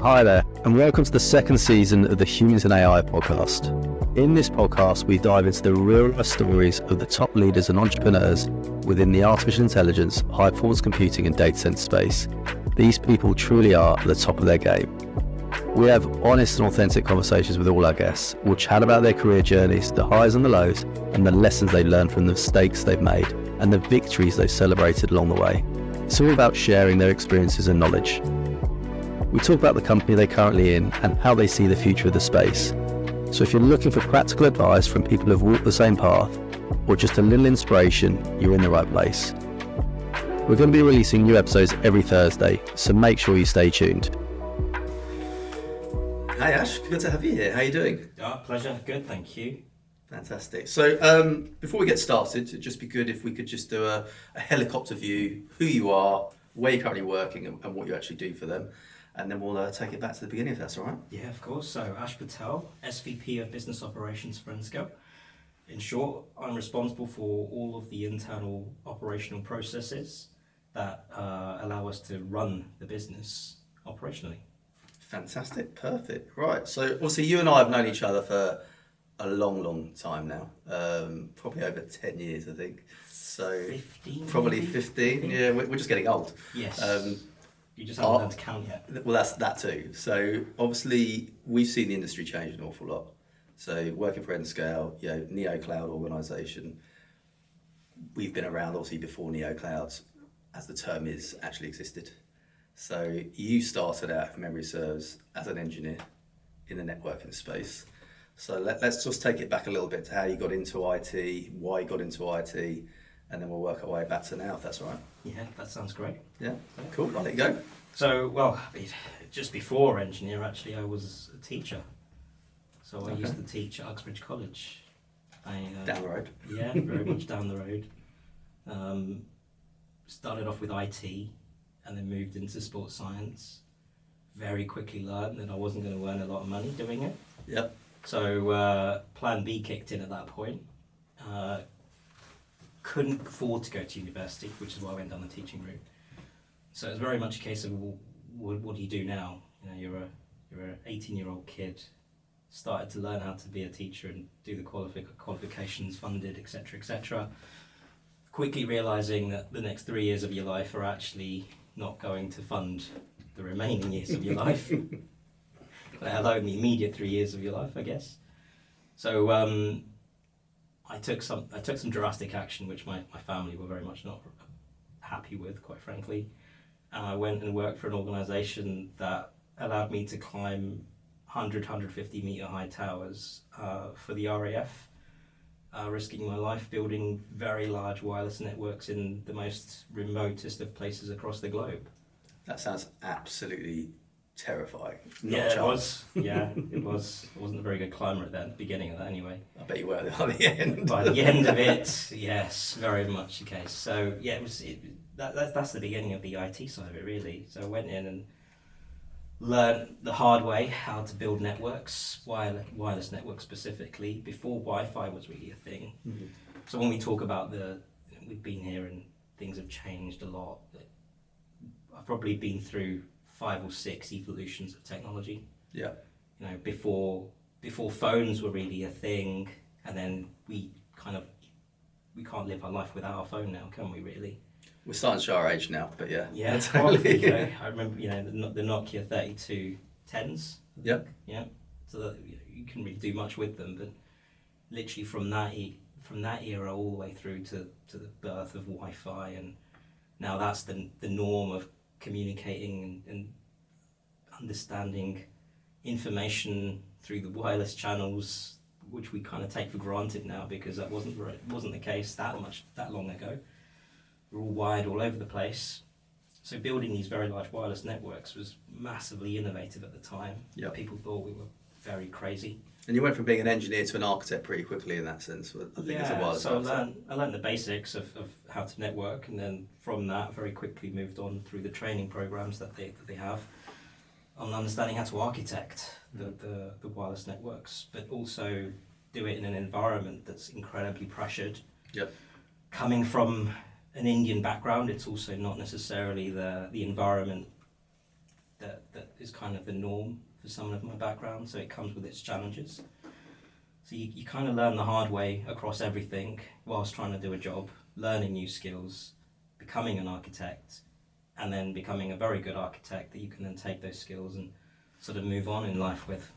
Hi there, and welcome to the second season of the Humans and AI podcast. In this podcast, we dive into the real-life stories of the top leaders and entrepreneurs within the artificial intelligence, high-performance computing and data center space. These people truly are at the top of their game. We have honest and authentic conversations with all our guests. We'll chat about their career journeys, the highs and the lows, and the lessons they've learned from the mistakes they've made, and the victories they've celebrated along the way. It's all about sharing their experiences and knowledge. We talk about the company they're currently in and how they see the future of the space. So if you're looking for practical advice from people who've walked the same path, or just a little inspiration, you're in the right place. We're going to be releasing new episodes every Thursday, so make sure you stay tuned. Hi Ash, good to have you here. How are you doing? Pleasure, good, thank you. Fantastic. So before we get started, it'd just be good if we could just do a helicopter view, who you are, where you're currently working and what you actually do for them. And then we'll take it back to the beginning if that's all right. Yeah, of course. So Ash Patel, SVP of Business Operations for Nscale. In short, I'm responsible for all of the internal operational processes that allow us to run the business operationally. Fantastic, perfect. Right, so obviously you and I have known each other for a long time now, probably over 10 years, I think. So 15? Probably 15, yeah, we're just getting old. Yes, you just haven't learned to count yet. Well, that's that too. So obviously we've seen the industry change an awful lot. So working for Nscale, Neo Cloud organisation, we've been around obviously before Neo Clouds, as the term is, actually existed. So you started out, if memory serves, as an engineer in the networking space. So let's just take it back a little bit to how you got into IT, why you got into IT, and then we'll work our way back to now, if that's all right. Yeah, that sounds great. Yeah, cool, I'll let you go. So, well, just before engineer, actually, I was a teacher. So I used to teach at Uxbridge College. Down the road. Yeah, very much down the road. Started off with IT and then moved into sports science. Very quickly learned that I wasn't going to earn a lot of money doing it. Yep. So plan B kicked in at that point. Couldn't afford to go to university, which is why I went down the teaching route. So it was very much a case of, well, what do you do now? You're an 18-year-old kid, started to learn how to be a teacher and do the qualifications funded, etc., etc. Quickly realizing that the next 3 years of your life are actually not going to fund the remaining years of your life, let alone the immediate 3 years of your life, I guess. So I took some drastic action, which my family were very much not happy with, quite frankly. I went and worked for an organisation that allowed me to climb 150 metre high towers for the RAF, risking my life building very large wireless networks in the most remotest of places across the globe. That sounds absolutely terrifying. It was. Yeah, it was. I wasn't a very good climber at the beginning of that anyway. I bet you were by the end. By the end of it, yes, very much the case. So yeah, that's the beginning of the IT side of it, really. So I went in and learned the hard way how to build networks, wireless networks specifically, before Wi-Fi was really a thing. Mm-hmm. So when we talk about we've been here and things have changed a lot. I've probably been through 5 or 6 evolutions of technology. Yeah. Before phones were really a thing, and then we can't live our life without our phone now, can we really? We're starting to show our age now, but yeah. Yeah, totally. I remember, the Nokia 3210s. Yep. Yeah. So that you couldn't really do much with them, but literally from that era all the way through to the birth of Wi-Fi, and now that's the norm of communicating and understanding information through the wireless channels, which we kind of take for granted now because that wasn't the case that long ago. We're all wired all over the place. So building these very large wireless networks was massively innovative at the time. Yep. People thought we were very crazy. And you went from being an engineer to an architect pretty quickly in that sense. I think it's a while. So I learned the basics of how to network, and then from that very quickly moved on through the training programs that they have on understanding how to architect the wireless networks, but also do it in an environment that's incredibly pressured. Yep. Coming from an Indian background, it's also not necessarily the environment that is kind of the norm for someone of my background, so it comes with its challenges. So you kind of learn the hard way across everything whilst trying to do a job, learning new skills, becoming an architect, and then becoming a very good architect that you can then take those skills and sort of move on in life with.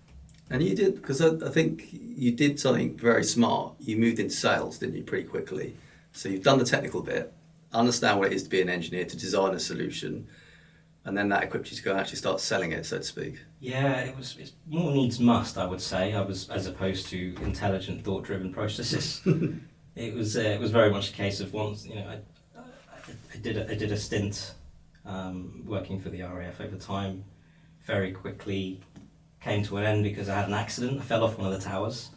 And you did, because I think you did something very smart. You moved into sales, didn't you, pretty quickly? So you've done the technical bit, understand what it is to be an engineer, to design a solution, and then that equipped you to go and actually start selling it, so to speak. Yeah, it's more needs must, I would say, as opposed to intelligent, thought-driven processes. It was very much a case of once, I did a stint working for the RAF over time. Very quickly came to an end because I had an accident. I fell off one of the towers,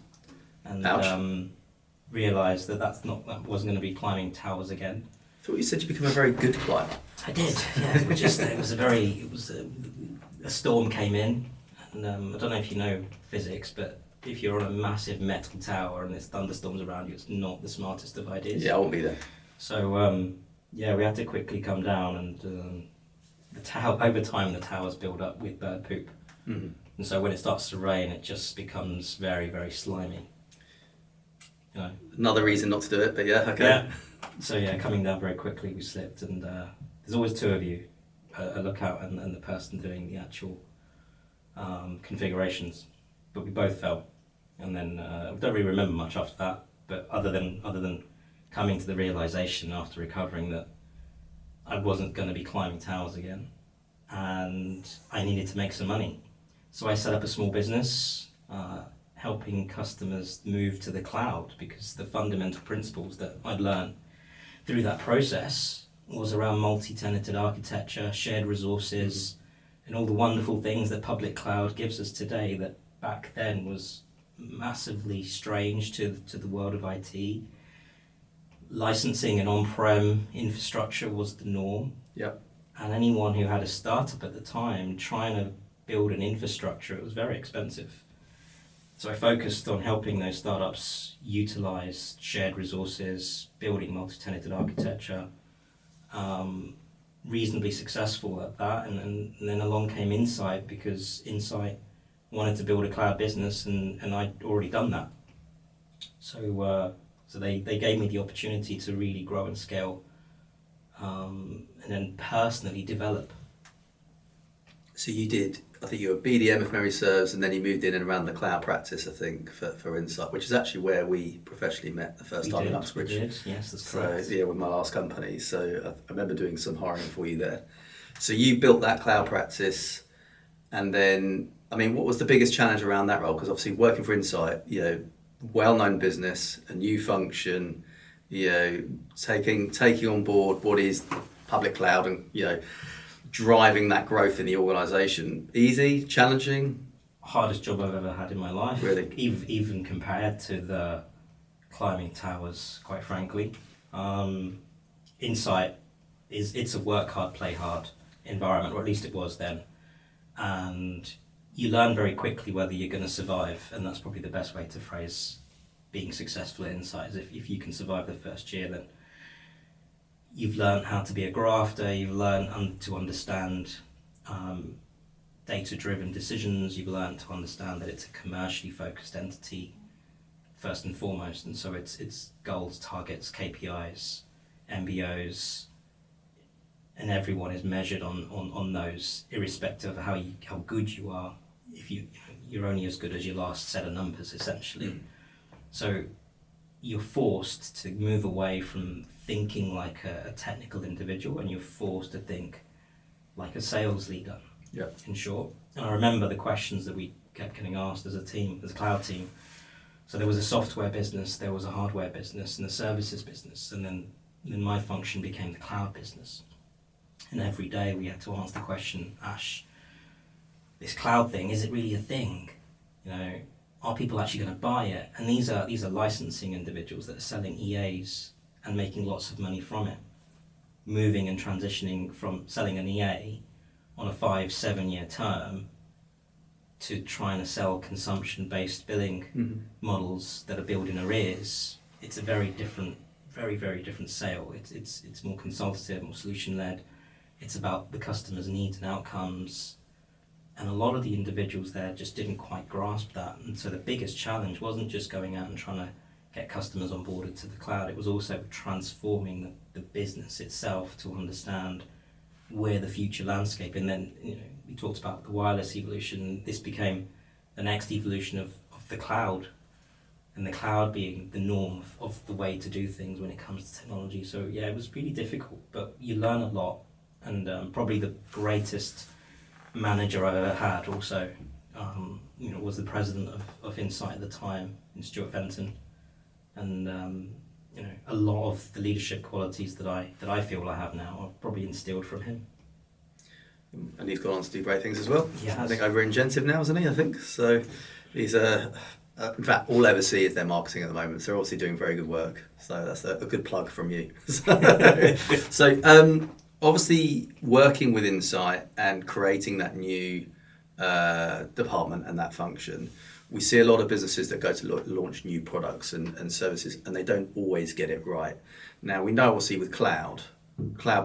and realised that that wasn't going to be climbing towers again. I thought you said you become a very good climber. I did, yeah. A storm came in, and I don't know if you know physics, but if you're on a massive metal tower and there's thunderstorms around you, it's not the smartest of ideas. Yeah, I won't be there. So we had to quickly come down, and over time the towers build up with bird poop, and so when it starts to rain, it just becomes very, very slimy. Another reason not to do it, but yeah, okay. Yeah. So coming down very quickly, we slipped, and there's always two of you, a lookout and the person doing the actual configurations. But we both fell, and then I don't really remember much after that. But other than coming to the realization after recovering that I wasn't going to be climbing towers again, and I needed to make some money, so I set up a small business. Helping customers move to the cloud, because the fundamental principles that I'd learned through that process was around multi-tenanted architecture, shared resources, and all the wonderful things that public cloud gives us today that back then was massively strange to the world of IT. Licensing and on-prem infrastructure was the norm. Yep. And anyone who had a startup at the time trying to build an infrastructure, it was very expensive. So I focused on helping those startups utilize shared resources, building multi-tenanted architecture, reasonably successful at that. And then along came Insight, because Insight wanted to build a cloud business, and I'd already done that. So they gave me the opportunity to really grow and scale, and then personally develop. So you did, I think you were BDM if memory serves, and then you moved in and around the cloud practice, I think, for Insight, which is actually where we professionally met the first time in Uxbridge. We did, yes, that's correct. So, with my last company. So I remember doing some hiring for you there. So you built that cloud practice, and then, what was the biggest challenge around that role? Because obviously working for Insight, well-known business, a new function, taking on board what is public cloud and, driving that growth in the organisation. Easy, challenging? Hardest job I've ever had in my life. Really? Even compared to the climbing towers, quite frankly. Insight it's a work hard, play hard environment, or at least it was then. And you learn very quickly whether you're going to survive, and that's probably the best way to phrase being successful at Insight, is if you can survive the first year, then you've learned how to be a grafter, you've learned to understand data-driven decisions, you've learned to understand that it's a commercially focused entity first and foremost, and so it's goals, targets, KPIs, MBOs, and everyone is measured on those, irrespective of how good you are. If you're only as good as your last set of numbers, essentially. So you're forced to move away from thinking like a technical individual, and you're forced to think like a sales leader, in short. And I remember the questions that we kept getting asked as a team, as a cloud team. So there was a software business, there was a hardware business, and a services business, and then my function became the cloud business. And every day we had to answer the question, Ash, this cloud thing, is it really a thing? Are people actually going to buy it? And these are licensing individuals that are selling EAs and making lots of money from it, moving and transitioning from selling an EA on a 5-7 year term to trying to sell consumption-based billing models that are billed in arrears. It's a very different, very, very different sale. It's more consultative, more solution-led. It's about the customer's needs and outcomes. And a lot of the individuals there just didn't quite grasp that. And so the biggest challenge wasn't just going out and trying to get customers onboarded to the cloud, it was also transforming the business itself to understand where the future landscape. And then, we talked about the wireless evolution. This became the next evolution of the cloud, and the cloud being the norm of the way to do things when it comes to technology. So yeah, it was really difficult, but you learn a lot. And probably the greatest manager I've ever had also, was the president of Insight at the time, in Stuart Fenton. And a lot of the leadership qualities that I feel I have now are probably instilled from him. And he's gone on to do great things as well. Yeah, I think over in Gentive now, isn't he? I think so. He's in fact, all I ever see is their marketing at the moment. So they're obviously doing very good work. So that's a good plug from you. So obviously working with Insight and creating that new department and that function, we see a lot of businesses that go to launch new products and services, and they don't always get it right. Now, we know obviously with cloud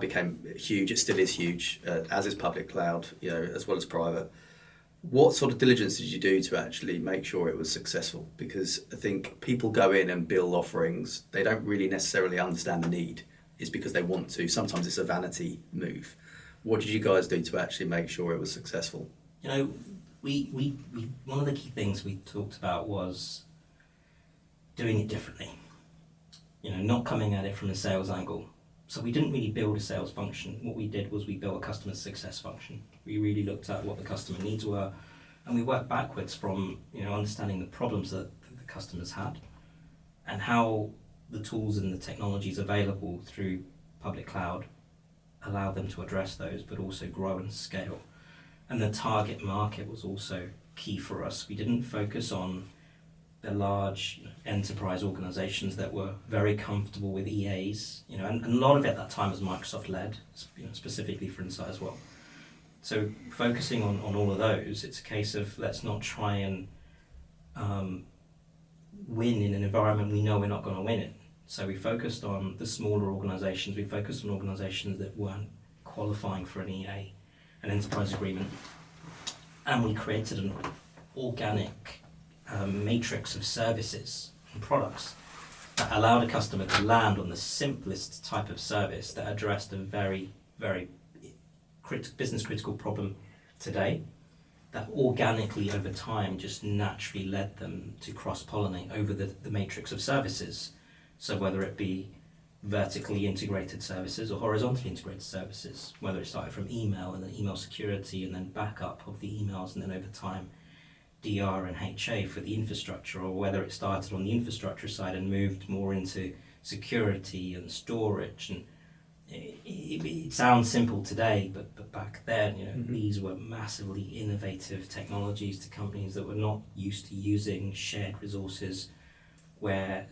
became huge. It still is huge, as is public cloud, as well as private. What sort of diligence did you do to actually make sure it was successful? Because I think people go in and build offerings, they don't really necessarily understand the need. It's because they want to. Sometimes it's a vanity move. What did you guys do to actually make sure it was successful? We one of the key things we talked about was doing it differently. Not coming at it from a sales angle. So we didn't really build a sales function. What we did was we built a customer success function. We really looked at what the customer needs were, and we worked backwards from understanding the problems that the customers had, and how the tools and the technologies available through public cloud allow them to address those, but also grow and scale. And the target market was also key for us. We didn't focus on the large enterprise organizations that were very comfortable with EAs, and a lot of it at that time was Microsoft led, specifically for Insight as well. So focusing on all of those, it's a case of let's not try and win in an environment we know we're not going to win in. So we focused on the smaller organizations. We focused on organizations that weren't qualifying for an EA, an enterprise agreement, and we created an organic matrix of services and products that allowed a customer to land on the simplest type of service that addressed a very, very business critical problem today, that organically over time just naturally led them to cross-pollinate over the matrix of services. So whether it be vertically integrated services or horizontally integrated services, whether it started from email and then email security and then backup of the emails and then over time DR and HA for the infrastructure, or whether it started on the infrastructure side and moved more into security and storage. And it sounds simple today, but back then, these were massively innovative technologies to companies that were not used to using shared resources, where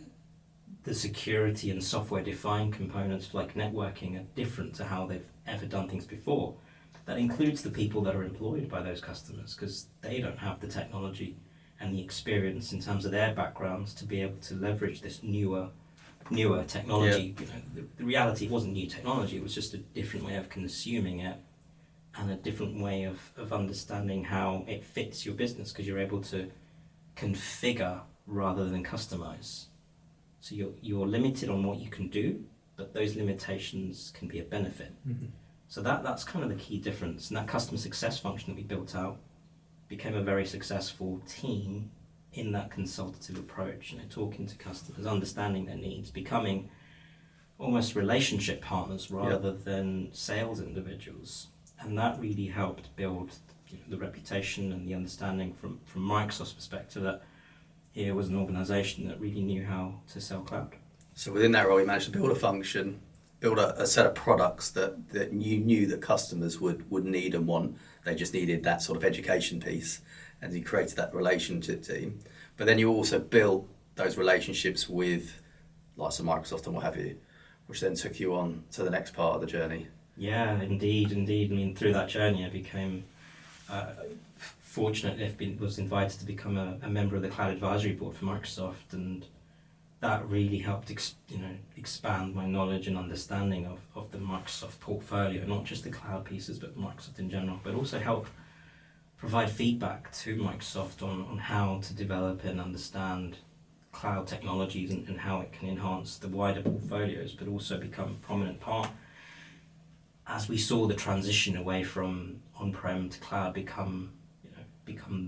the security and software-defined components like networking are different to how they've ever done things before. That includes the people that are employed by those customers, because they don't have the technology and the experience in terms of their backgrounds to be able to leverage this newer technology. Yeah. The reality, it wasn't new technology, it was just a different way of consuming it and a different way of understanding how it fits your business, because you're able to configure rather than customize. So you're limited on what you can do, but those limitations can be a benefit. Mm-hmm. So that's kind of the key difference. And that customer success function that we built out became a very successful team in that consultative approach, talking to customers, understanding their needs, becoming almost relationship partners rather than sales individuals. And that really helped build the reputation and the understanding from Microsoft's perspective that here was an organization that really knew how to sell cloud. So within that role, you managed to build a function, build a set of products that you knew that customers would need and want. They just needed that sort of education piece, and you created that relationship team. But then you also built those relationships with lots of Microsoft and what have you, which then took you on to the next part of the journey. Yeah, indeed. I mean, through that journey, I became fortunate. Was invited to become a member of the Cloud Advisory Board for Microsoft, and that really helped expand my knowledge and understanding of the Microsoft portfolio, not just the cloud pieces, but Microsoft in general, but also help provide feedback to Microsoft on how to develop and understand cloud technologies and how it can enhance the wider portfolios, but also become a prominent part as we saw the transition away from on-prem to cloud become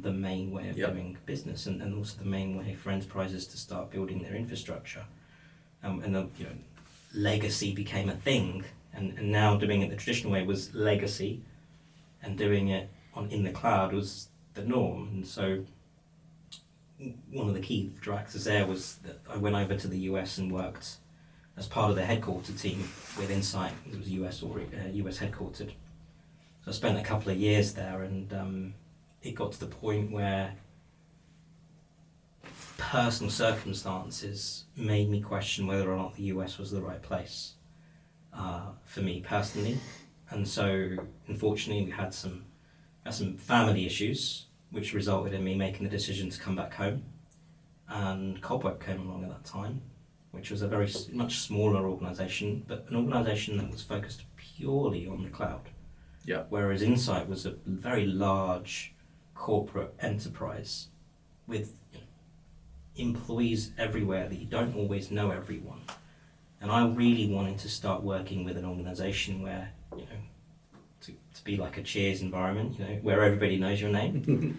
the main way of doing business, and also the main way for enterprises to start building their infrastructure. Legacy became a thing, and now doing it the traditional way was legacy, and doing it in the cloud was the norm. And so one of the key factors there was that I went over to the US and worked as part of the headquarter team with Insight. It was US headquartered. So I spent a couple of years there, and it got to the point where personal circumstances made me question whether or not the US was the right place for me personally. And so unfortunately we had some family issues which resulted in me making the decision to come back home, and Cobweb came along at that time, which was a very much smaller organisation, but an organisation that was focused purely on the cloud. Yeah. Whereas Insight was a very large corporate enterprise with employees everywhere that you don't always know everyone. And I really wanted to start working with an organisation where, to be like a Cheers environment, where everybody knows your name,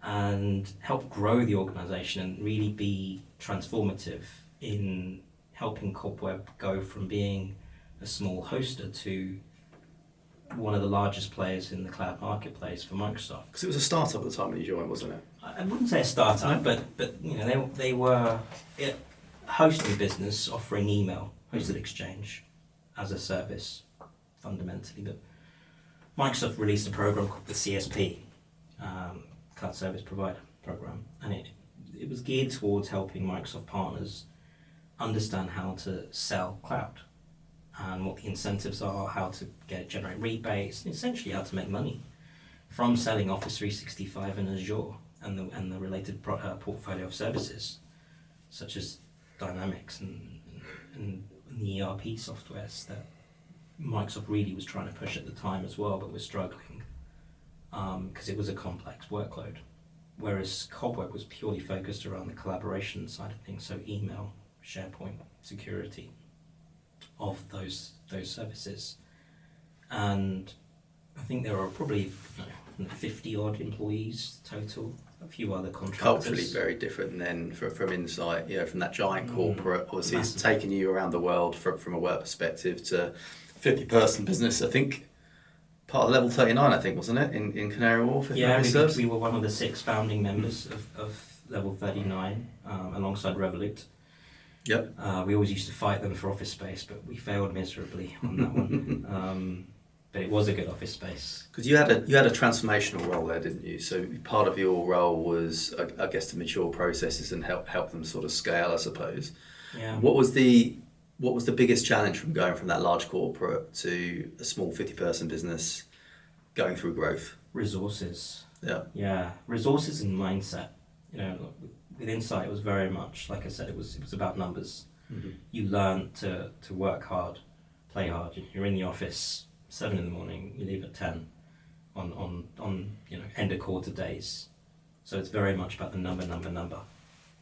and help grow the organisation and really be transformative in helping Cobweb go from being a small hoster to one of the largest players in the cloud marketplace for Microsoft. Because it was a startup at the time when you joined, wasn't it? I wouldn't say a startup, but they were a hosting business offering email, hosted exchange as a service fundamentally. But Microsoft released a program called the CSP, Cloud Service Provider Program, and it was geared towards helping Microsoft partners understand how to sell cloud and what the incentives are, how to generate rebates, and essentially how to make money from selling Office 365 and Azure and the related portfolio of services, such as Dynamics and the ERP softwares that Microsoft really was trying to push at the time as well, but was struggling because it was a complex workload. Whereas Cobweb was purely focused around the collaboration side of things, so email, SharePoint, security of those services. And I think there are probably 50 odd employees total, a few other contractors. Culturally very different then from Insight, from that giant corporate. Obviously massive. It's taken you around the world from a work perspective to 50-person business. I think part of Level 39, wasn't it, in Canary Wharf? We were one of the 6 founding members of Level 39 alongside Revolut. Yep. We always used to fight them for office space, but we failed miserably on that one. But it was a good office space. Because you had a transformational role there, didn't you? So part of your role was, I guess, to mature processes and help them sort of scale, I suppose. Yeah. What was the biggest challenge from going from that large corporate to a small 50-person business going through growth? Resources. Yeah. Yeah, resources and mindset. With Insight, it was very much, like I said, it was about numbers. Mm-hmm. You learn to work hard, play hard. You're in the office 7 a.m, you leave at 10 on end of quarter days. So it's very much about the number.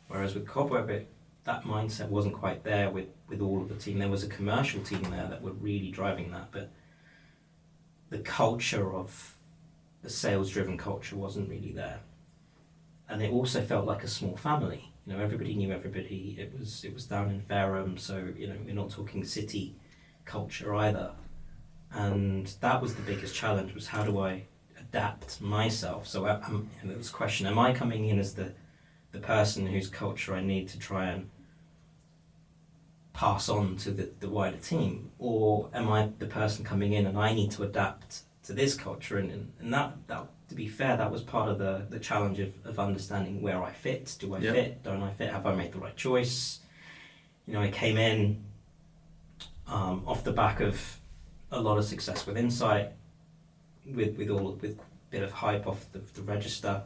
Whereas with Cobweb, that mindset wasn't quite there with all of the team. There was a commercial team there that were really driving that, but the culture of the sales-driven culture wasn't really there. And it also felt like a small family. Everybody knew everybody. It was down in Fareham, so we're not talking city culture either. And that was the biggest challenge: was how do I adapt myself? So there was a question: am I coming in as the person whose culture I need to try and pass on to the wider team, or am I the person coming in and I need to adapt to this culture? And that to be fair, that was part of the challenge of understanding where I fit. Do I fit? Don't I fit? Have I made the right choice? I came in off the back of a lot of success with Insight, with a bit of hype off the Register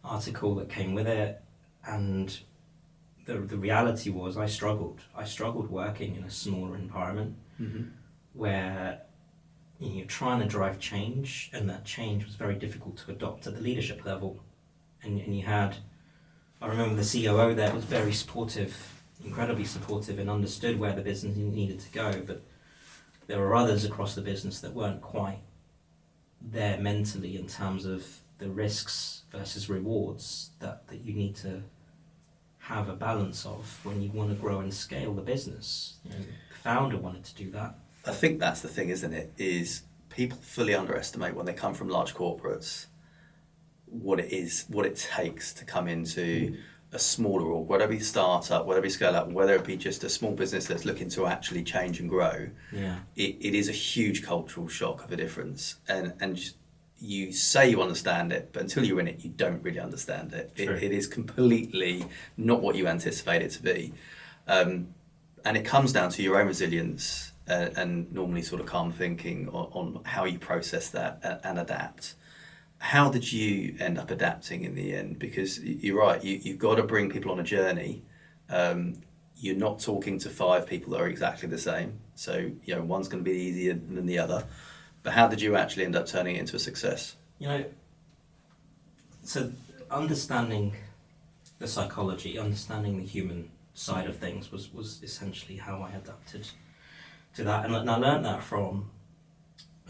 article that came with it, and the reality was I struggled working in a smaller environment, mm-hmm. where you're trying to drive change, and that change was very difficult to adopt at the leadership level. And you had, I remember the COO there was very supportive, incredibly supportive, and understood where the business needed to go, but there were others across the business that weren't quite there mentally in terms of the risks versus rewards that you need to have a balance of when you want to grow and scale the business. You know, the founder wanted to do that. I think that's the thing, isn't it? Is people fully underestimate when they come from large corporates what it takes to come into a smaller org, whatever you start up, whatever you scale up, whether it be just a small business that's looking to actually change and grow. Yeah. It is a huge cultural shock of a difference, and just, you say you understand it, but until you're in it, you don't really understand it. It is completely not what you anticipate it to be, and it comes down to your own resilience and normally sort of calm thinking on how you process that and adapt. How did you end up adapting in the end? Because you're right, you've got to bring people on a journey. You're not talking to 5 people that are exactly the same, so one's going to be easier than the other. But how did you actually end up turning it into a success? So understanding the psychology, understanding the human side of things was essentially how I adapted to that. And I learned that from,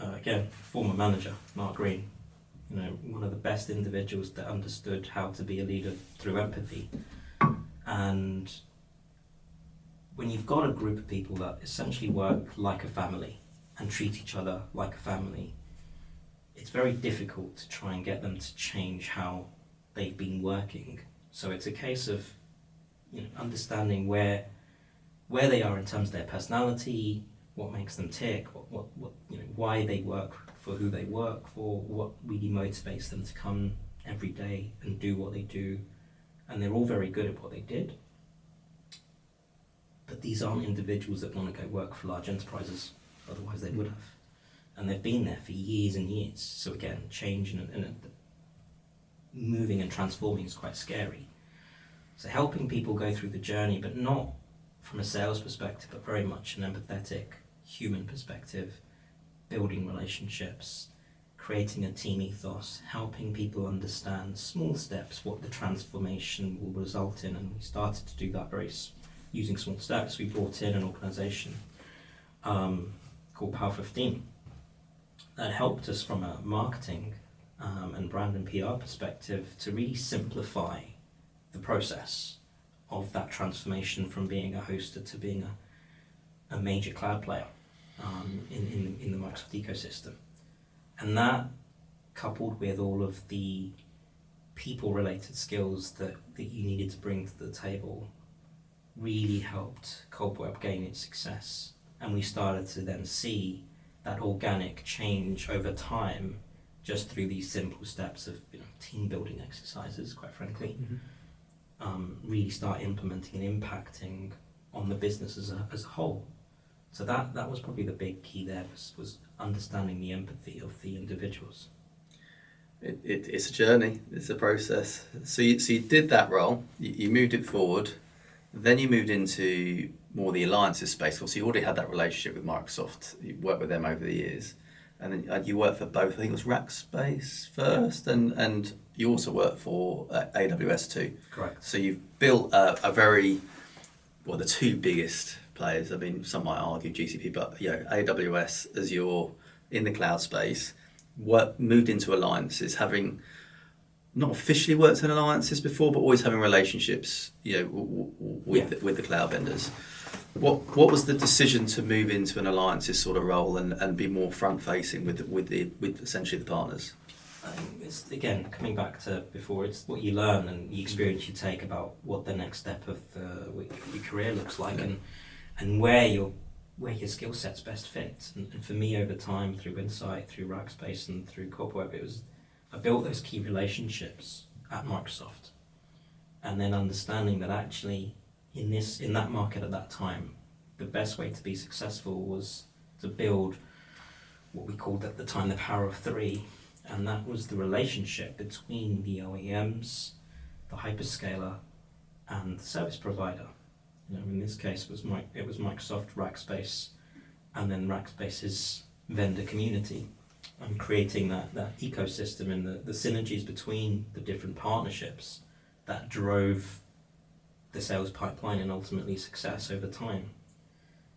again, former manager, Mark Green. One of the best individuals that understood how to be a leader through empathy. And when you've got a group of people that essentially work like a family and treat each other like a family, it's very difficult to try and get them to change how they've been working. So it's a case of understanding where they are in terms of their personality, what makes them tick, what why they work for who they work for, what really motivates them to come every day and do what they do. And they're all very good at what they did. But these aren't individuals that want to go work for large enterprises, otherwise they would have. And they've been there for years and years. So again, change and moving and transforming is quite scary. So helping people go through the journey, but not from a sales perspective, but very much an empathetic human perspective, building relationships, creating a team ethos, helping people understand small steps, what the transformation will result in. And we started to do that using small steps. We brought in an organisation called Power 15 that helped us from a marketing and brand and PR perspective to really simplify the process of that transformation from being a hoster to being a major cloud player in the Microsoft ecosystem. And that, coupled with all of the people-related skills that you needed to bring to the table, really helped Cobweb gain its success. And we started to then see that organic change over time just through these simple steps of team building exercises, quite frankly, really start implementing and impacting on the business as a whole. So that was probably the big key there, was understanding the empathy of the individuals. It's a journey, it's a process. So you did that role, you moved it forward, then you moved into more the alliances space. So you already had that relationship with Microsoft, you worked with them over the years, and then you worked for both, I think it was Rackspace first, and you also worked for AWS too. Correct. So you've built the 2 biggest players. I mean, some might argue GCP, but AWS as you're in the cloud space, moved into alliances, having not officially worked in alliances before, but always having relationships, with the cloud vendors. What was the decision to move into an alliances sort of role and be more front facing with essentially the partners? It's again coming back to before. It's what you learn and the experience you take about what the next step of your career looks like, and where your skill sets best fit. And for me, over time, through Insight, through Rackspace, and through Cobweb, I built those key relationships at Microsoft, and then understanding that actually in that market at that time, the best way to be successful was to build what we called at the time the power of 3, and that was the relationship between the OEMs, the hyperscaler, and the service provider. In this case, it was Microsoft, Rackspace, and then Rackspace's vendor community and creating that ecosystem and the synergies between the different partnerships that drove the sales pipeline and ultimately success over time.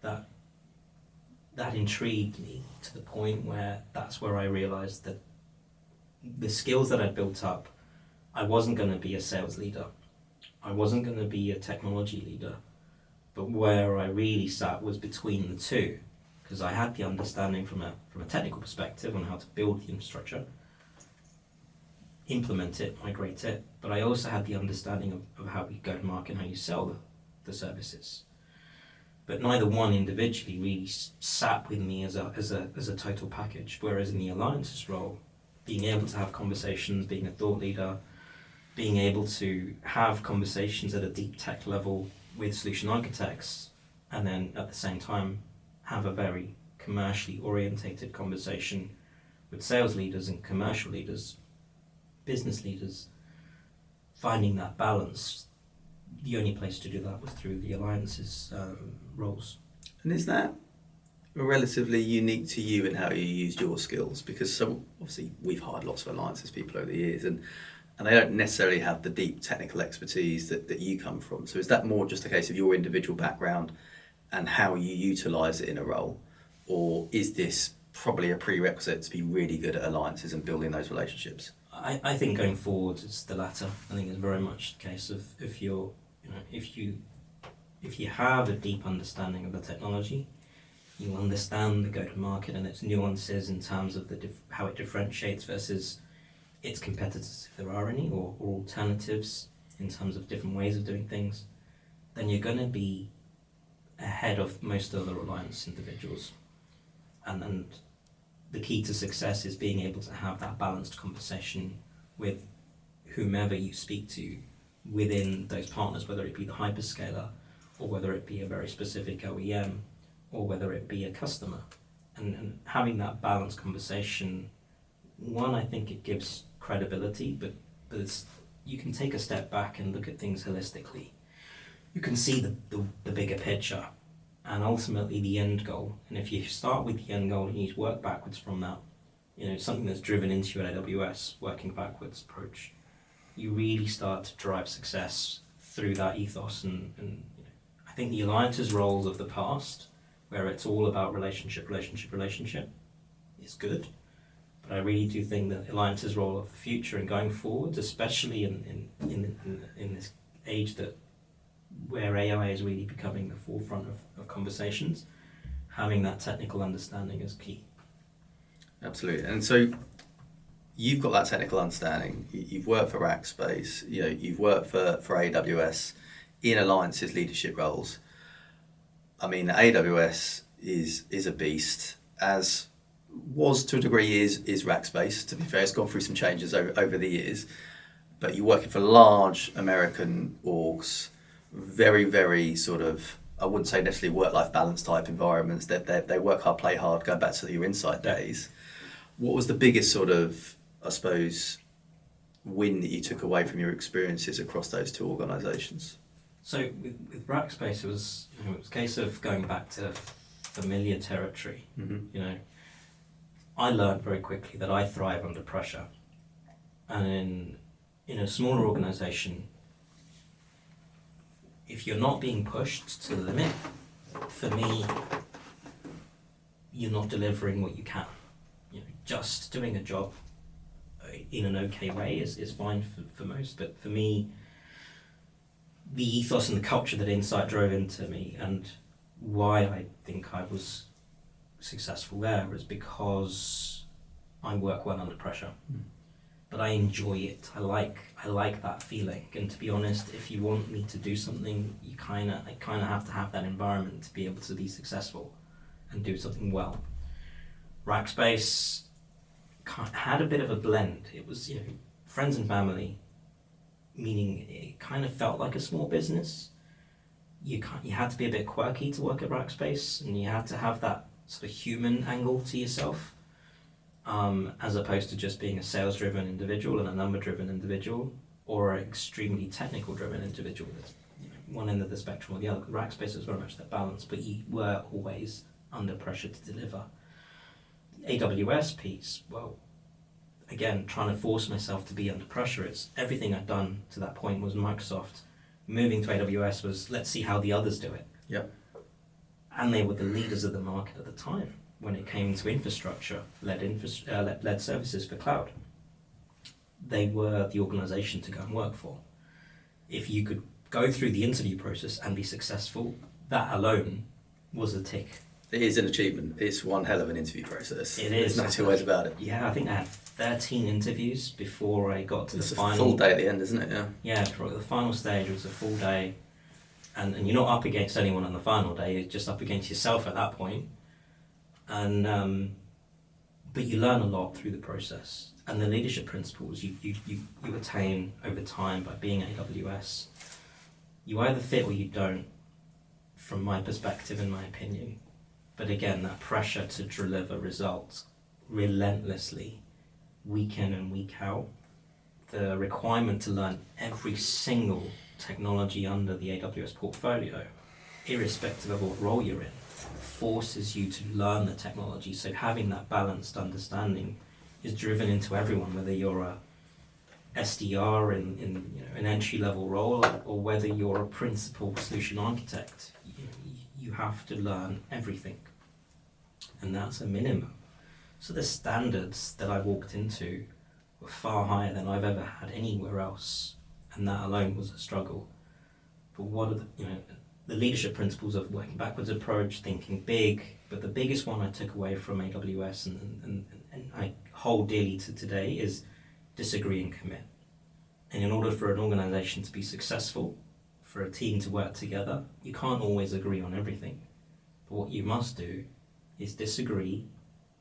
That intrigued me to the point where that's where I realized that the skills that I'd built up, I wasn't going to be a sales leader. I wasn't going to be a technology leader. But where I really sat was between the two, because I had the understanding from a technical perspective on how to build the infrastructure, implement it, migrate it, but I also had the understanding of how we go to market and how you sell the services. But neither one individually really sat with me as a total package. Whereas in the alliances role, being able to have conversations, being a thought leader, being able to have conversations at a deep tech level with solution architects, and then at the same time have a very commercially orientated conversation with sales leaders and commercial leaders, business leaders, finding that balance. The only place to do that was through the alliances roles. And is that relatively unique to you in how you used your skills? Because obviously we've hired lots of alliances people over the years, and they don't necessarily have the deep technical expertise that you come from. So is that more just a case of your individual background and how you utilise it in a role? Or is this probably a prerequisite to be really good at alliances and building those relationships? I think going forward it's the latter. I think it's very much the case of if you have a deep understanding of the technology, you understand the go-to-market and its nuances in terms of how it differentiates versus its competitors, if there are any, or alternatives in terms of different ways of doing things, then you're going to be ahead of most other alliance individuals. And the key to success is being able to have that balanced conversation with whomever you speak to within those partners, whether it be the hyperscaler or whether it be a very specific OEM or whether it be a customer. And having that balanced conversation, one, I think it gives credibility, but you can take a step back and look at things holistically. You can see the bigger picture and ultimately the end goal. And if you start with the end goal and you work backwards from that, something that's driven into your AWS, working backwards approach, you really start to drive success through that ethos. And I think the alliances roles of the past, where it's all about relationship, is good. But I really do think that alliances role of the future and going forward, especially in this age where AI is really becoming the forefront of conversations, having that technical understanding is key. Absolutely. And so you've got that technical understanding. You've worked for Rackspace. You've worked for AWS in alliances leadership roles. I mean, AWS is a beast, as was to a degree is Rackspace. To be fair, it's gone through some changes over the years. But you're working for large American orgs, very, very sort of, I wouldn't say necessarily work-life balance type environments. They work hard, play hard, going back to your Insight days. What was the biggest sort of, I suppose, win that you took away from your experiences across those two organisations? So with Rackspace, it was a case of going back to familiar territory. Mm-hmm. I learned very quickly that I thrive under pressure, and in a smaller organisation, if you're not being pushed to the limit, for me, you're not delivering what you can. Just doing a job in an okay way is fine for most, but for me, the ethos and the culture that Insight drove into me and why I think I was successful there is because I work well under pressure. But I enjoy it. I like that feeling. And to be honest, if you want me to do something, I kind of have to have that environment to be able to be successful and do something well. Rackspace had a bit of a blend. It was friends and family, meaning it kind of felt like a small business. You had to be a bit quirky to work at Rackspace, and you had to have that sort of human angle to yourself. As opposed to just being a sales-driven individual and a number-driven individual, or an extremely technical-driven individual. That's one end of the spectrum or the other. Rackspace was very much that balance, but you were always under pressure to deliver. AWS piece, well, again, trying to force myself to be under pressure. It's everything I'd done to that point was Microsoft. Moving to AWS was, let's see how the others do it. Yep. And they were the leaders of the market at the time when it came to led services for cloud. They were the organization to go and work for. If you could go through the interview process and be successful, that alone was a tick. It is an achievement. It's one hell of an interview process. It There's is. no two ways about it. Yeah, I think I had 13 interviews before I got to It's the a final. full day at the end, isn't it? Yeah. Yeah, the final stage was a full day, and you're not up against anyone on the final day. You're just up against yourself at that point, and but you learn a lot through the process, and the leadership principles you attain over time by being AWS. You either fit or you don't, from my perspective and my opinion. But again, that pressure to deliver results relentlessly, week in and week out, the requirement to learn every single technology under the AWS portfolio, irrespective of what role you're in, forces you to learn the technology. So having that balanced understanding is driven into everyone, whether you're a SDR in an entry-level role or whether you're a principal solution architect. You have to learn everything, and that's a minimum. So the standards that I walked into were far higher than I've ever had anywhere else, and that alone was a struggle. But what are the leadership principles of working backwards approach, thinking big? But the biggest one I took away from AWS and I hold dearly to today is disagree and commit. And in order for an organization to be successful, for a team to work together, you can't always agree on everything. But what you must do is disagree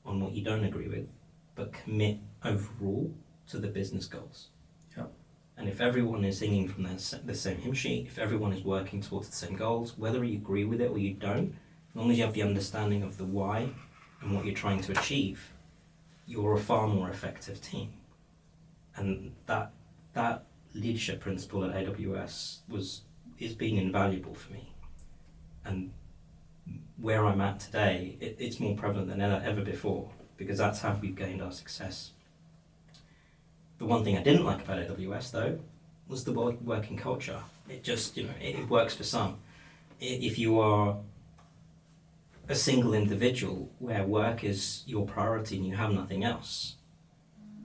on what you don't agree with, but commit overall to the business goals. Yep. And if everyone is singing from the same hymn sheet, if everyone is working towards the same goals, whether you agree with it or you don't, as long as you have the understanding of the why and what you're trying to achieve, you're a far more effective team. And that leadership principle at AWS is being invaluable for me. And where I'm at today, it's more prevalent than ever before, because that's how we've gained our success. The one thing I didn't like about AWS, though, was the working culture. It just, it works for some. If you are a single individual where work is your priority and you have nothing else,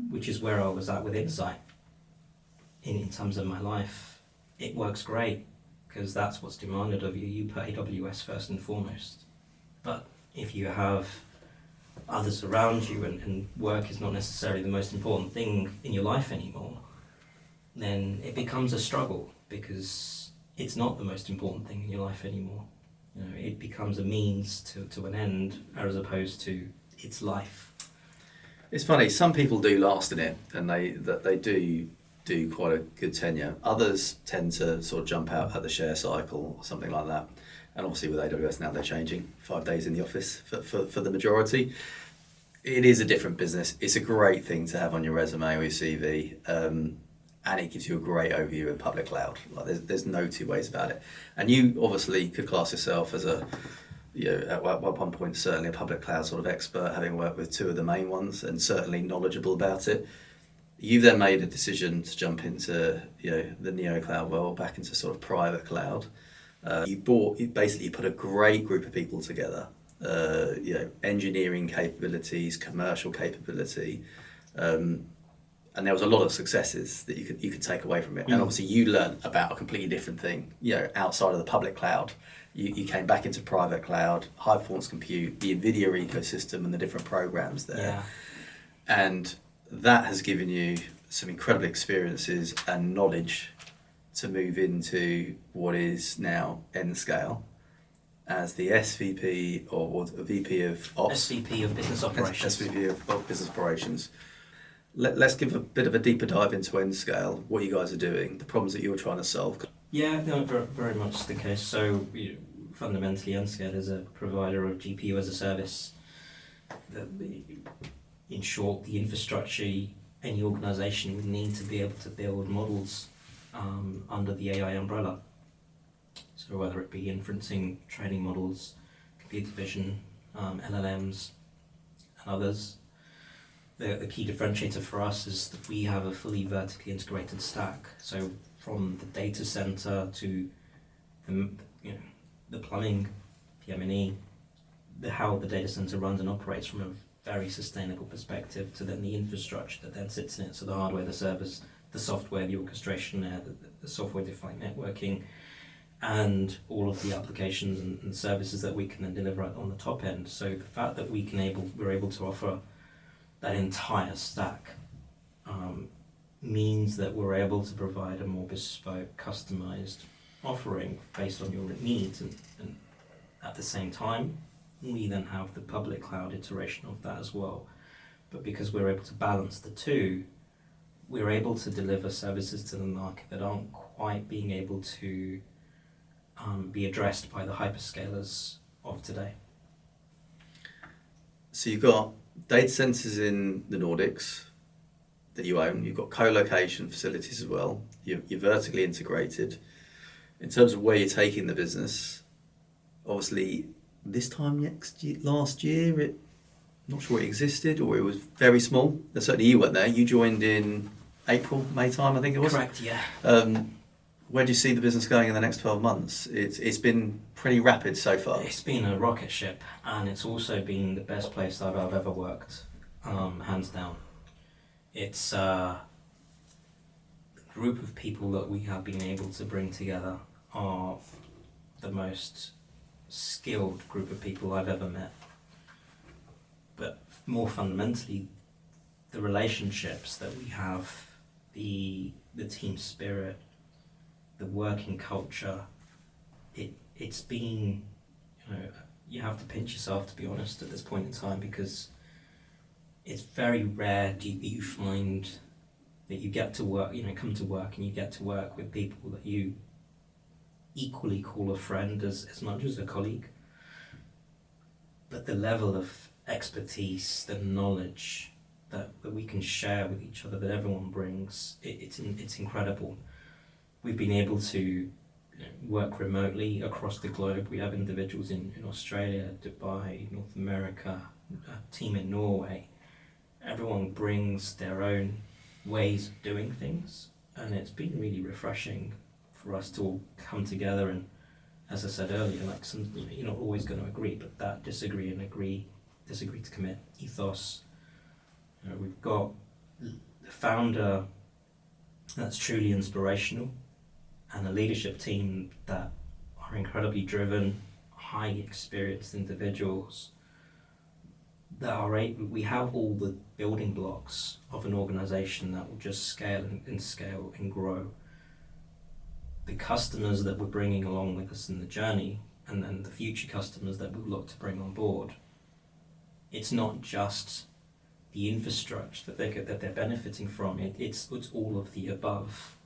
which is where I was at with Insight in terms of my life, it works great because that's what's demanded of you. You put AWS first and foremost. But if you have others around you and work is not necessarily the most important thing in your life anymore, then it becomes a struggle because it's not the most important thing in your life anymore. It becomes a means to an end as opposed to its life. It's funny, some people do last in it and they do quite a good tenure. Others tend to sort of jump out at the share cycle or something like that. And obviously with AWS now they're changing 5 days in the office for the majority. It is a different business. It's a great thing to have on your resume or your CV. And it gives you a great overview of public cloud. Like there's no two ways about it. And you obviously could class yourself as at one point certainly a public cloud sort of expert, having worked with two of the main ones and certainly knowledgeable about it. You've then made a decision to jump into the neo cloud world, back into sort of private cloud. You basically put a great group of people together. Engineering capabilities, commercial capability. And there was a lot of successes that you could take away from it. And obviously you learned about a completely different thing, outside of the public cloud. You came back into private cloud, high performance compute, the NVIDIA ecosystem and the different programs there. Yeah. And that has given you some incredible experiences and knowledge to move into what is now Nscale as the SVP or VP of Ops. SVP of Business Operations. SVP of Business Operations. Let's give a bit of a deeper dive into Nscale, what you guys are doing, the problems that you're trying to solve. Yeah, no, very much the case. So fundamentally, Nscale is a provider of GPU as a service. In short, the infrastructure any organization would need to be able to build models under the AI umbrella. So whether it be inferencing, training models, computer vision, LLMs, and others. The key differentiator for us is that we have a fully vertically integrated stack. So from the data center to the plumbing, PM&E, how the data center runs and operates from a very sustainable perspective, to then the infrastructure that then sits in it. So the hardware, the servers, the software, the orchestration there, the software-defined networking, and all of the applications and services that we can then deliver on the top end. So the fact that we're able to offer that entire stack means that we're able to provide a more bespoke, customized offering based on your needs, and at the same time, we then have the public cloud iteration of that as well. But because we're able to balance the two, we're able to deliver services to the market that aren't quite being able to be addressed by the hyperscalers of today. So you've got data centers in the Nordics that you own. You've got co-location facilities as well. You're vertically integrated. In terms of where you're taking the business, obviously this time last year, not sure it existed, or it was very small. Certainly you weren't there. You joined in April, May time, I think it was. Correct, yeah. Where do you see the business going in the next 12 months? It's been pretty rapid so far. It's been a rocket ship, and it's also been the best place that I've ever worked, hands down. It's the group of people that we have been able to bring together are the most skilled group of people I've ever met. But more fundamentally, the relationships that we have, the team spirit, the working culture, it's been, you have to pinch yourself, to be honest, at this point in time, because it's very rare that you find that you get to work, come to work and you get to work with people that you equally call a friend as much as a colleague. But the level of expertise, the knowledge that we can share with each other, that everyone brings, it's incredible. We've been able to work remotely across the globe. We have individuals in Australia, Dubai, North America, a team in Norway. Everyone brings their own ways of doing things, and it's been really refreshing for us to all come together. And as I said earlier, you're not always going to agree, but that disagree to commit ethos. We've got the founder that's truly inspirational, and a leadership team that are incredibly driven, highly experienced individuals that are able. We have all the building blocks of an organization that will just scale and grow. The customers that we're bringing along with us in the journey, and then the future customers that we'll look to bring on board, it's not just the infrastructure that they're benefiting from. It's all of the above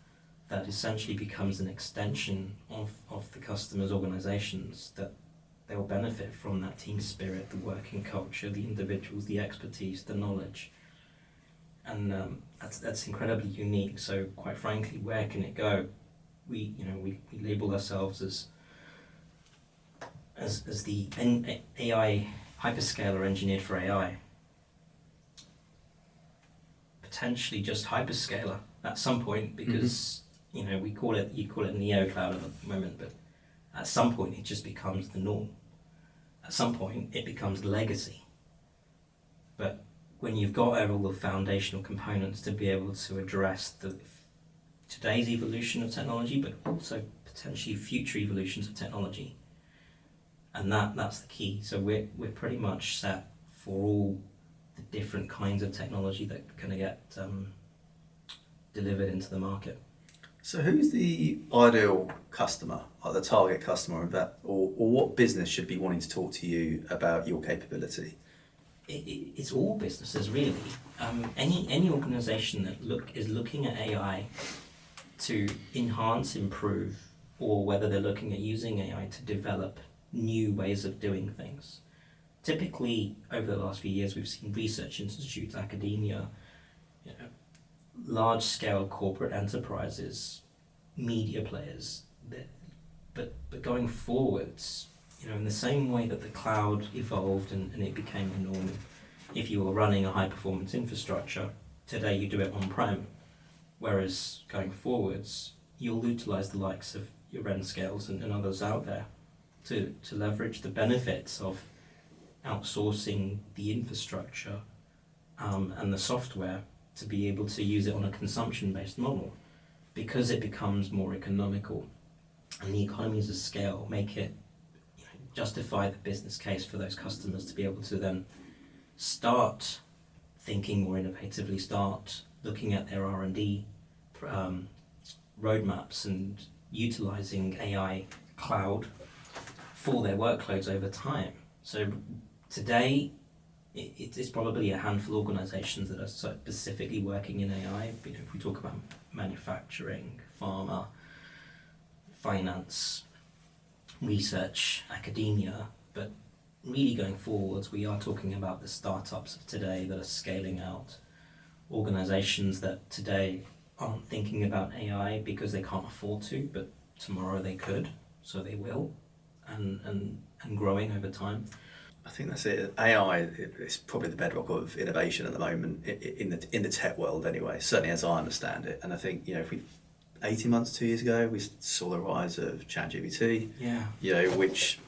that essentially becomes an extension of the customers' organizations, that they'll benefit from that team spirit, the working culture, the individuals, the expertise, the knowledge. And that's incredibly unique. So quite frankly, where can it go? We label ourselves as the AI hyperscaler engineered for AI. Potentially just hyperscaler at some point, because you call it neo cloud at the moment, but at some point it just becomes the norm. At some point it becomes legacy. But when you've got all the foundational components to be able to address today's evolution of technology, but also potentially future evolutions of technology, and that's the key. So we're pretty much set for all the different kinds of technology that are going to get delivered into the market. So who's the ideal customer, or the target customer of that, or what business should be wanting to talk to you about your capability? It's all businesses, really. Any organization that is looking at AI to enhance, improve, or whether they're looking at using AI to develop new ways of doing things. Typically, over the last few years, we've seen research institutes, academia, large-scale corporate enterprises, media players. But going forwards, in the same way that the cloud evolved and it became the norm, if you were running a high-performance infrastructure, today you do it on-prem, whereas going forwards, you'll utilise the likes of your Nscales and others out there to leverage the benefits of outsourcing the infrastructure and the software to be able to use it on a consumption-based model, because it becomes more economical, and the economies of scale make it justify the business case for those customers to be able to then start thinking more innovatively, start looking at their R&D roadmaps and utilising AI cloud for their workloads over time. So today, it's probably a handful of organisations that are specifically working in AI. If we talk about manufacturing, pharma, finance, research, academia, but really going forwards, we are talking about the startups of today that are scaling out, organisations that today aren't thinking about AI because they can't afford to, but tomorrow they could, so they will, and growing over time. I think that's it. AI is probably the bedrock of innovation at the moment in the tech world, anyway. Certainly, as I understand it. And I think if we 18 months, 2 years ago, we saw the rise of ChatGPT. Yeah. Which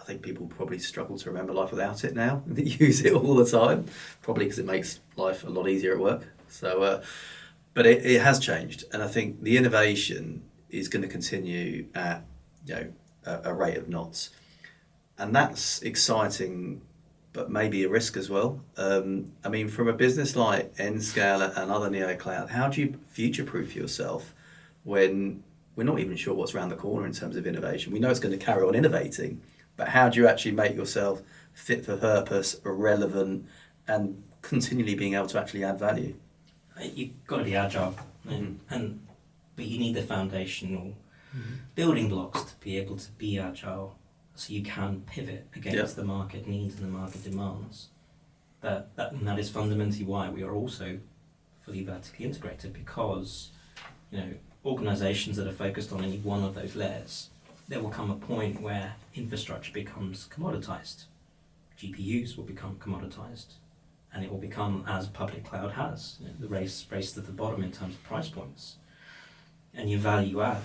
I think people probably struggle to remember life without it now. They use it all the time, probably because it makes life a lot easier at work. So, but it has changed, and I think the innovation is going to continue at a rate of knots. And that's exciting, but maybe a risk as well. I mean, from a business like Nscale and other neo-cloud, how do you future-proof yourself when we're not even sure what's around the corner in terms of innovation? We know it's going to carry on innovating, but how do you actually make yourself fit for purpose, relevant, and continually being able to actually add value? You've got to be agile, but you need the foundational building blocks to be able to be agile, so you can pivot against the market needs and the market demands. That is fundamentally why we are also fully vertically integrated, because organisations that are focused on any one of those layers, there will come a point where infrastructure becomes commoditized. GPUs will become commoditized, and it will become, as public cloud has, the race to the bottom in terms of price points. And your value add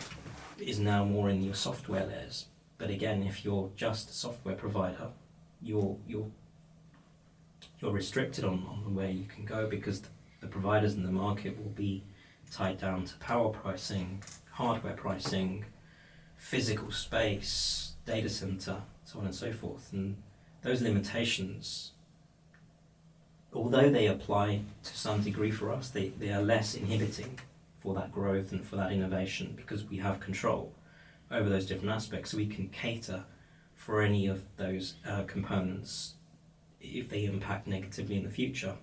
is now more in your software layers. But again, if you're just a software provider, you're restricted on where you can go, because the providers in the market will be tied down to power pricing, hardware pricing, physical space, data center, so on and so forth. And those limitations, although they apply to some degree for us, they are less inhibiting for that growth and for that innovation, because we have control over those different aspects, so we can cater for any of those components if they impact negatively in the future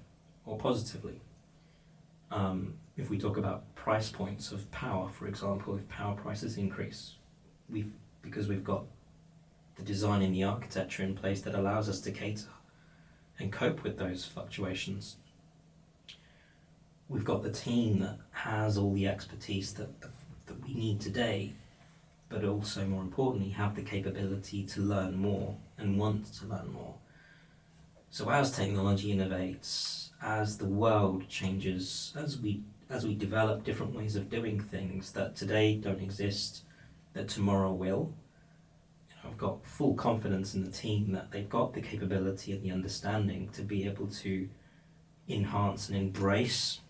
or positively. If we talk about price points of power, for example, if power prices increase, because we've got the design and the architecture in place that allows us to cater and cope with those fluctuations. We've got the team that has all the expertise that we need today, but also, more importantly, have the capability to learn more and want to learn more. So as technology innovates, as the world changes, as we develop different ways of doing things that today don't exist, that tomorrow will, I've got full confidence in the team that they've got the capability and the understanding to be able to enhance and embrace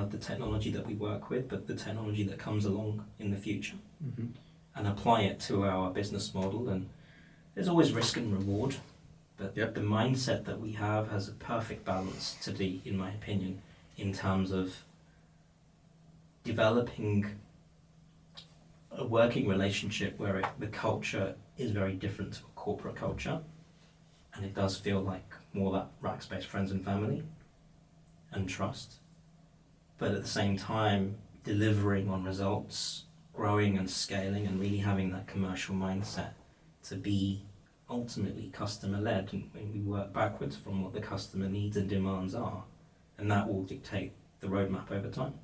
the technology that we work with, but the technology that comes along in the future, and apply it to our business model. And there's always risk and reward, but the mindset that we have has a perfect balance today, in my opinion, in terms of developing a working relationship where the culture is very different to a corporate culture, and it does feel like more that Rackspace friends and family and trust, but at the same time delivering on results, growing and scaling, and really having that commercial mindset to be ultimately customer-led, and when we work backwards from what the customer needs and demands are, and that will dictate the roadmap over time.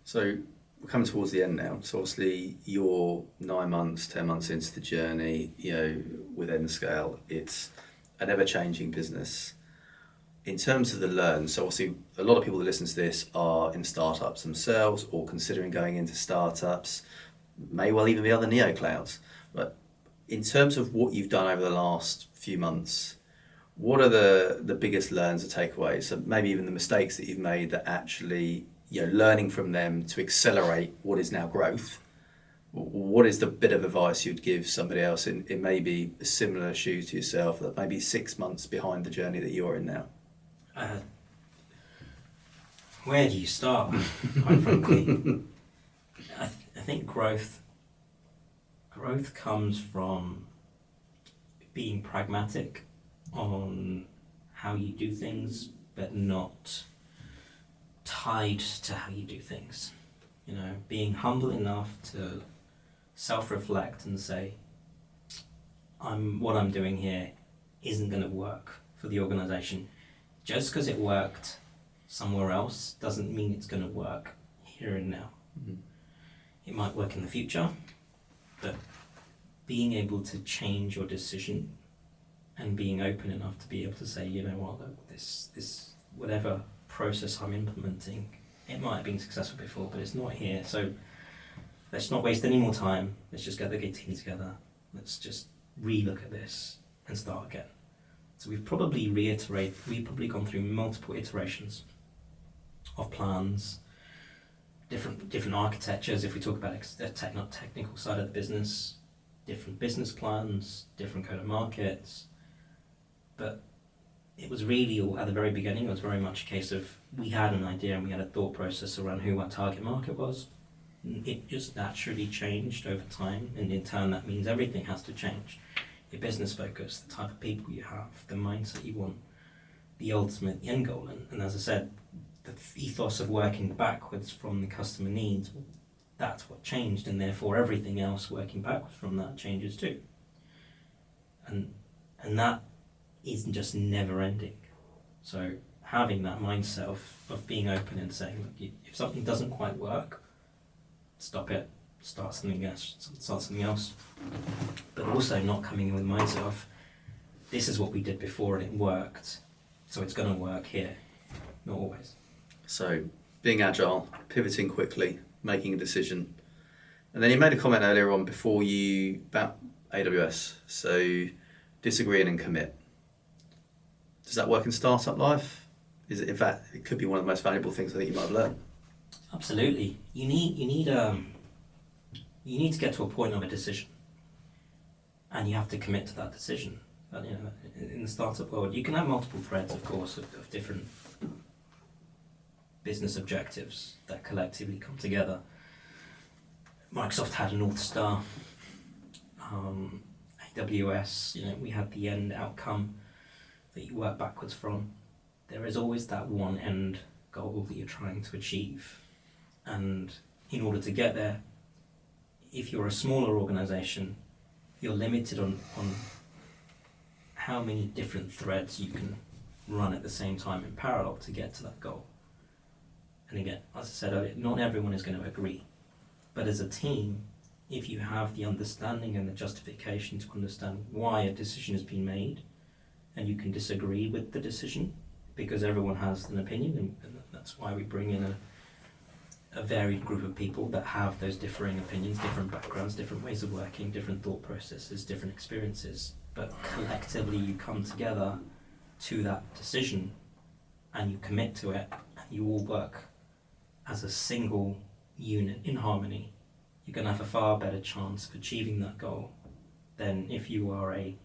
So we're coming towards the end now. So obviously you're 9 months, 10 months into the journey, with Nscale. It's an ever-changing business. In terms of the learn, so obviously a lot of people that listen to this are in startups themselves or considering going into startups, may well even be other neoclouds. But in terms of what you've done over the last few months, what are the biggest learns or takeaways? So maybe even the mistakes that you've made that actually, learning from them to accelerate what is now growth. What is the bit of advice you'd give somebody else in maybe a similar shoes to yourself that maybe 6 months behind the journey that you're in now? Where do you start, quite frankly? I think growth comes from being pragmatic on how you do things, but not tied to how you do things. Being humble enough to self-reflect and say, what I'm doing here isn't going to work for the organisation. Just because it worked somewhere else doesn't mean it's going to work here and now. Mm-hmm. It might work in the future, but being able to change your decision and being open enough to be able to say, look, this whatever process I'm implementing, it might have been successful before, but it's not here. So let's not waste any more time. Let's just get the team together. Let's just re-look at this and start again. So we've probably gone through multiple iterations of plans, different architectures. If we talk about the technical side of the business, different business plans, different go-to-markets. But it was really all at the very beginning. It was very much a case of we had an idea and we had a thought process around who our target market was. It just naturally changed over time, and in turn that means everything has to change. Your business focus, the type of people you have, the mindset you want, the ultimate end goal. And as I said, the ethos of working backwards from the customer needs, that's what changed, and therefore everything else working backwards from that changes too. And that is just never ending. So having that mindset of being open and saying, look, if something doesn't quite work, stop it, start something else. But also not coming in with the mindset of, this is what we did before and it worked, so it's going to work here. Not always. So being agile, pivoting quickly, making a decision. And then you made a comment earlier on about AWS. So disagreeing and commit. Does that work in startup life? Is it, in fact, it could be one of the most valuable things I think you might have learned. Absolutely. You need to get to a point of a decision, and you have to commit to that decision. But, in the startup world, you can have multiple threads, of course, of different business objectives that collectively come together. Microsoft had a North Star. AWS, we had the end outcome that you work backwards from. There is always that one end goal that you're trying to achieve. And in order to get there, if you're a smaller organization, you're limited on how many different threads you can run at the same time in parallel to get to that goal. And again, as I said earlier, not everyone is going to agree. But as a team, if you have the understanding and the justification to understand why a decision has been made, and you can disagree with the decision, because everyone has an opinion, and that's why we bring in a varied group of people that have those differing opinions, different backgrounds, different ways of working, different thought processes, different experiences. But collectively you come together to that decision and you commit to it, and you all work as a single unit in harmony. You're going to have a far better chance of achieving that goal than if you are a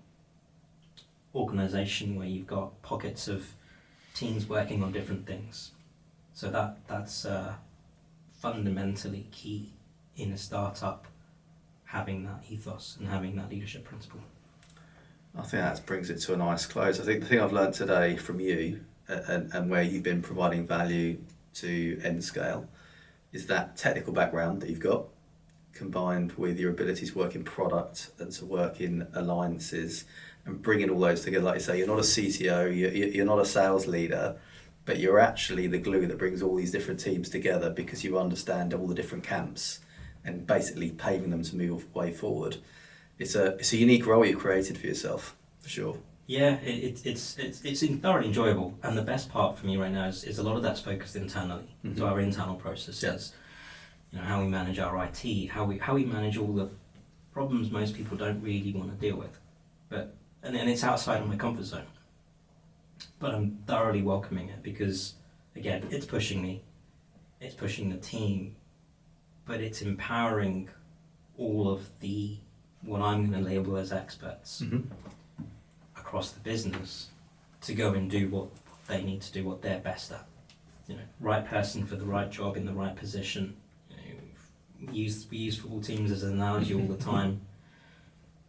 organisation where you've got pockets of teams working on different things. So that's fundamentally key in a startup, having that ethos and having that leadership principle. I think that brings it to a nice close. I think the thing I've learned today from you and where you've been providing value to Nscale is that technical background that you've got, combined with your ability to work in product and to work in alliances and bringing all those together. Like you say, you're not a CTO, you're not a sales leader, but you're actually the glue that brings all these different teams together because you understand all the different camps and basically paving them to move way forward. It's a unique role you've created for yourself, for sure. Yeah, it's thoroughly enjoyable, and the best part for me right now is a lot of that's focused internally, to our internal processes. You know, how we manage our IT, how we manage all the problems most people don't really want to deal with, and it's outside of my comfort zone. But I'm thoroughly welcoming it because, again, it's pushing me, it's pushing the team, but it's empowering all of what I'm going to label as experts across the business to go and do what they need to do, what they're best at. You know, right person for the right job in the right position. You know, we use football teams as an analogy all the time,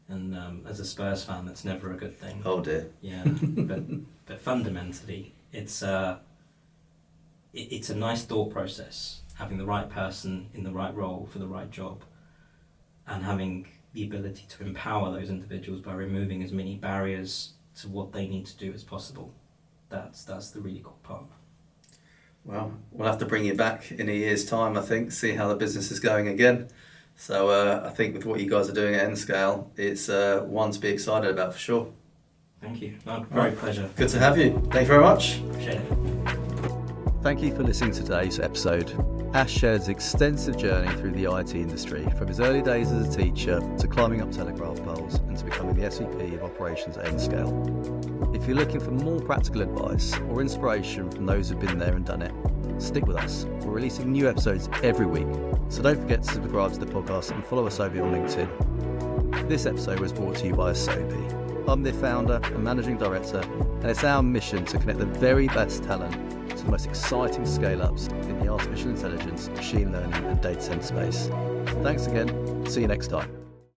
and as a Spurs fan, that's never a good thing. Oh dear. Yeah, but fundamentally, it's a nice thought process, having the right person in the right role for the right job, and having the ability to empower those individuals by removing as many barriers to what they need to do as possible. That's the really cool part. Well, we'll have to bring you back in a year's time, I think, see how the business is going again. So I think with what you guys are doing at Nscale, it's one to be excited about for sure. Thank you. No, very pleasure. Good to have you. Thank you very much. Appreciate it. Thank you for listening to today's episode. Ash shares his extensive journey through the IT industry, from his early days as a teacher to climbing up telegraph poles and to becoming the SVP of Operations at Nscale. If you're looking for more practical advice or inspiration from those who've been there and done it, stick with us. We're releasing new episodes every week, so don't forget to subscribe to the podcast and follow us over on LinkedIn. This episode was brought to you by SVP. I'm the founder and managing director, and it's our mission to connect the very best talent to the most exciting scale-ups in the artificial intelligence, machine learning and data center space. Thanks again. See you next time.